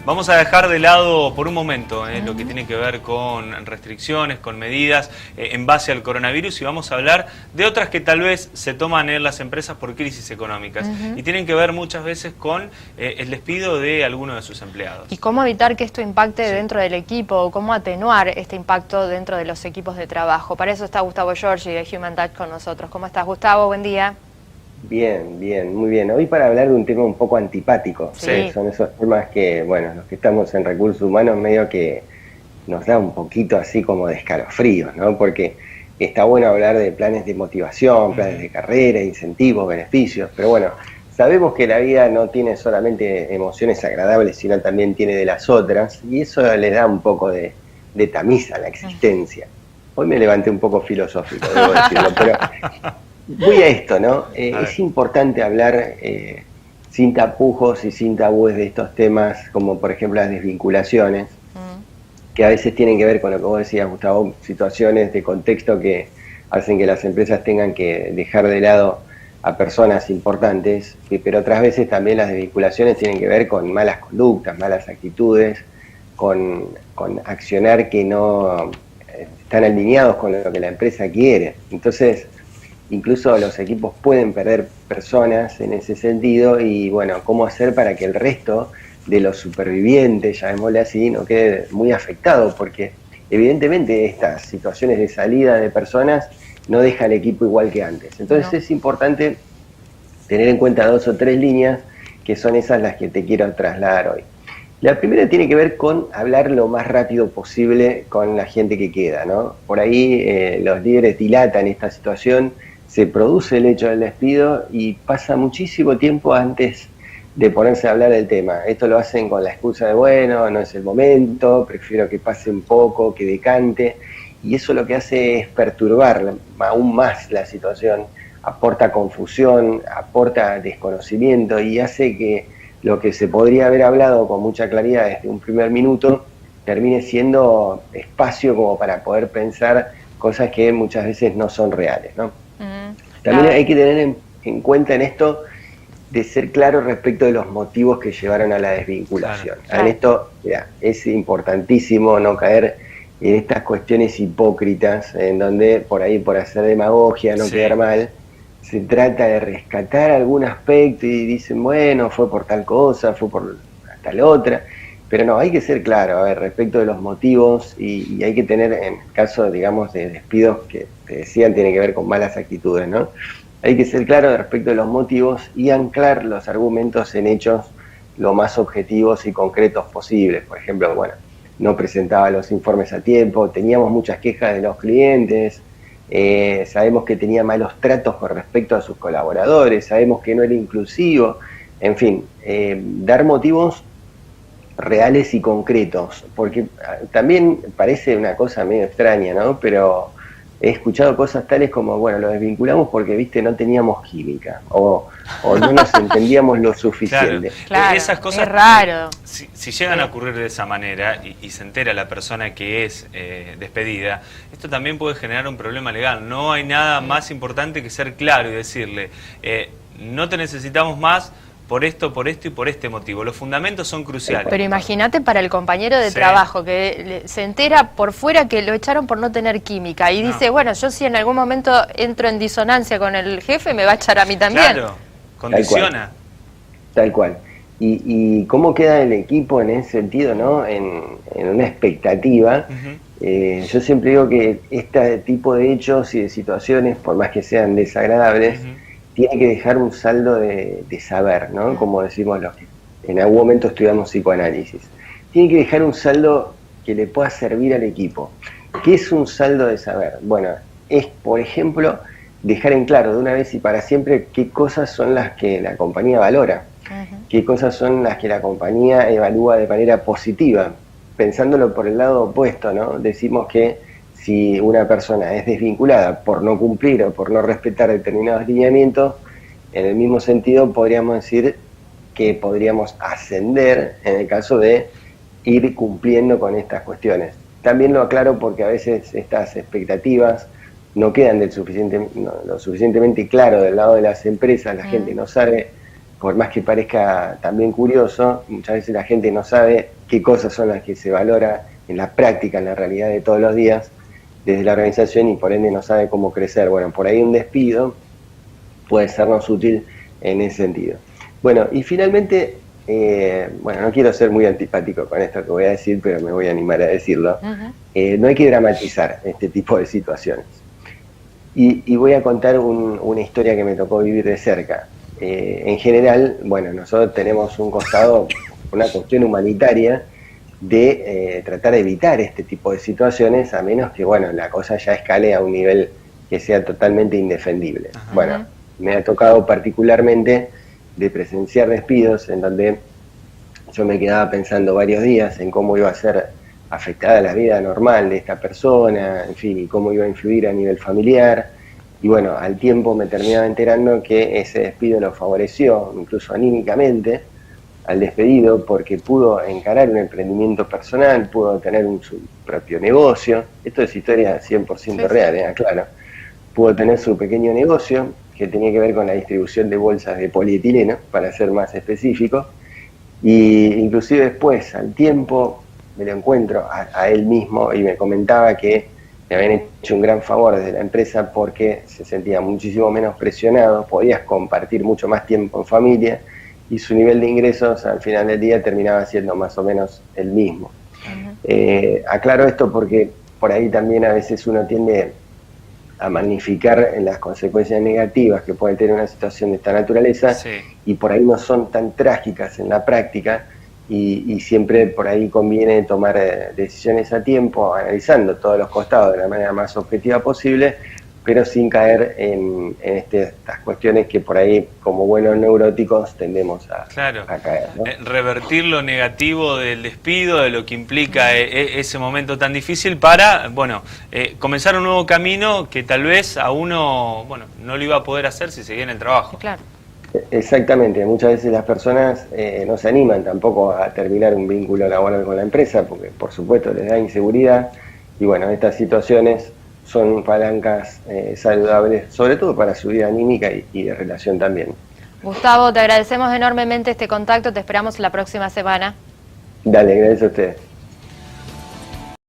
Vamos a dejar de lado por un momento lo que tiene que ver con restricciones, con medidas en base al coronavirus, y vamos a hablar de otras que tal vez se toman en las empresas por crisis económicas y tienen que ver muchas veces con el despido de alguno de sus empleados. ¿Y cómo evitar que esto impacte dentro del equipo o cómo atenuar este impacto dentro de los equipos de trabajo? Para eso está Gustavo Giorgi de Human Touch con nosotros. ¿Cómo estás, Gustavo? Buen día. Bien, muy bien. Hoy para hablar de un tema un poco antipático. Sí. Son esos temas que, bueno, los que estamos en recursos humanos medio que nos da un poquito así como de escalofríos, ¿no? Porque está bueno hablar de planes de motivación, planes de carrera, incentivos, beneficios, pero bueno, sabemos que la vida no tiene solamente emociones agradables, sino también tiene de las otras, y eso le da un poco de tamiz a la existencia. Hoy me levanté un poco filosófico, debo decirlo, pero voy a esto, ¿no? Es importante hablar sin tapujos y sin tabúes de estos temas, como por ejemplo las desvinculaciones, que a veces tienen que ver con lo que vos decías, Gustavo, situaciones de contexto que hacen que las empresas tengan que dejar de lado a personas importantes, pero otras veces también las desvinculaciones tienen que ver con malas conductas, malas actitudes, con accionar que no están alineados con lo que la empresa quiere. Entonces, incluso los equipos pueden perder personas en ese sentido y, bueno, ¿cómo hacer para que el resto de los supervivientes, llamémosle así, no quede muy afectado? Porque evidentemente estas situaciones de salida de personas no deja al equipo igual que antes. Entonces es importante tener en cuenta 2 o 3 líneas que son esas las que te quiero trasladar hoy. La primera tiene que ver con hablar lo más rápido posible con la gente que queda, ¿no? Por ahí los líderes dilatan esta situación, se produce el hecho del despido y pasa muchísimo tiempo antes de ponerse a hablar del tema. Esto lo hacen con la excusa de, bueno, no es el momento, prefiero que pase un poco, que decante, y eso lo que hace es perturbar aún más la situación, aporta confusión, aporta desconocimiento y hace que lo que se podría haber hablado con mucha claridad desde un primer minuto termine siendo espacio como para poder pensar cosas que muchas veces no son reales, ¿no? También hay que tener en cuenta en esto de ser claro respecto de los motivos que llevaron a la desvinculación. En esto, mirá, es importantísimo no caer en estas cuestiones hipócritas en donde por ahí por hacer demagogia, no quedar mal, se trata de rescatar algún aspecto y dicen, bueno, fue por tal cosa, fue por tal otra, pero no, hay que ser claro, a ver, respecto de los motivos y hay que tener, en caso, digamos, de despidos que te decían tiene que ver con malas actitudes, ¿no? Hay que ser claro respecto de los motivos y anclar los argumentos en hechos lo más objetivos y concretos posibles. Por ejemplo, bueno, no presentaba los informes a tiempo, teníamos muchas quejas de los clientes, sabemos que tenía malos tratos con respecto a sus colaboradores, sabemos que no era inclusivo, en fin, dar motivos reales y concretos, porque también parece una cosa medio extraña, ¿no? Pero he escuchado cosas tales como, bueno, lo desvinculamos porque, viste, no teníamos química, o no nos entendíamos lo suficiente. Claro, esas cosas es raro. Si llegan a ocurrir de esa manera y se entera la persona que es despedida, esto también puede generar un problema legal. No hay nada más importante que ser claro y decirle, no te necesitamos más por esto y por este motivo. Los fundamentos son cruciales. Pero imagínate para el compañero de trabajo que se entera por fuera que lo echaron por no tener química y dice, bueno, yo si en algún momento entro en disonancia con el jefe, me va a echar a mí también. Claro, condiciona. Tal cual. Y cómo queda el equipo en ese sentido, ¿no? En una expectativa. Yo siempre digo que este tipo de hechos y de situaciones, por más que sean desagradables, tiene que dejar un saldo de saber, ¿no? Como decimos los que en algún momento estudiamos psicoanálisis. Tiene que dejar un saldo que le pueda servir al equipo. ¿Qué es un saldo de saber? Bueno, es, por ejemplo, dejar en claro de una vez y para siempre qué cosas son las que la compañía valora, qué cosas son las que la compañía evalúa de manera positiva. Pensándolo por el lado opuesto, ¿no? Decimos que si una persona es desvinculada por no cumplir o por no respetar determinados lineamientos, en el mismo sentido podríamos decir que podríamos ascender en el caso de ir cumpliendo con estas cuestiones. También lo aclaro porque a veces estas expectativas no quedan lo suficientemente claro del lado de las empresas, la gente no sabe por más que parezca también curioso, muchas veces la gente no sabe qué cosas son las que se valora en la práctica, en la realidad de todos los días, desde la organización, y por ende no sabe cómo crecer. Bueno, por ahí un despido puede sernos útil en ese sentido. Bueno, y finalmente, bueno, no quiero ser muy antipático con esto que voy a decir, pero me voy a animar a decirlo. No hay que dramatizar este tipo de situaciones. Y voy a contar una historia que me tocó vivir de cerca. En general, bueno, nosotros tenemos un costado, una cuestión humanitaria de tratar de evitar este tipo de situaciones, a menos que, bueno, la cosa ya escale a un nivel que sea totalmente indefendible. Ajá. Bueno, me ha tocado particularmente de presenciar despidos en donde yo me quedaba pensando varios días en cómo iba a ser afectada la vida normal de esta persona, en fin, y cómo iba a influir a nivel familiar. Y bueno, al tiempo me terminaba enterando que ese despido lo favoreció, incluso anímicamente, al despedido, porque pudo encarar un emprendimiento personal, pudo tener su propio negocio. Esto es historia 100% real, claro. Pudo tener su pequeño negocio, que tenía que ver con la distribución de bolsas de polietileno, para ser más específico. Y inclusive después, al tiempo, me lo encuentro a él mismo y me comentaba que le habían hecho un gran favor desde la empresa porque se sentía muchísimo menos presionado, podías compartir mucho más tiempo en familia y su nivel de ingresos al final del día terminaba siendo más o menos el mismo. Aclaro esto porque por ahí también a veces uno tiende a magnificar las consecuencias negativas que puede tener una situación de esta naturaleza, sí, y por ahí no son tan trágicas en la práctica, y siempre por ahí conviene tomar decisiones a tiempo, analizando todos los costados de la manera más objetiva posible, pero sin caer en estas cuestiones que por ahí, como buenos neuróticos, tendemos a caer, ¿no? Revertir lo negativo del despido, de lo que implica ese momento tan difícil para, bueno, comenzar un nuevo camino que tal vez a uno, bueno, no lo iba a poder hacer si seguía en el trabajo. Claro. Exactamente, muchas veces las personas no se animan tampoco a terminar un vínculo laboral con la empresa, porque por supuesto les da inseguridad, y bueno, estas situaciones son palancas saludables, sobre todo para su vida anímica y de relación también. Gustavo, te agradecemos enormemente este contacto, te esperamos la próxima semana. Dale, gracias a ustedes.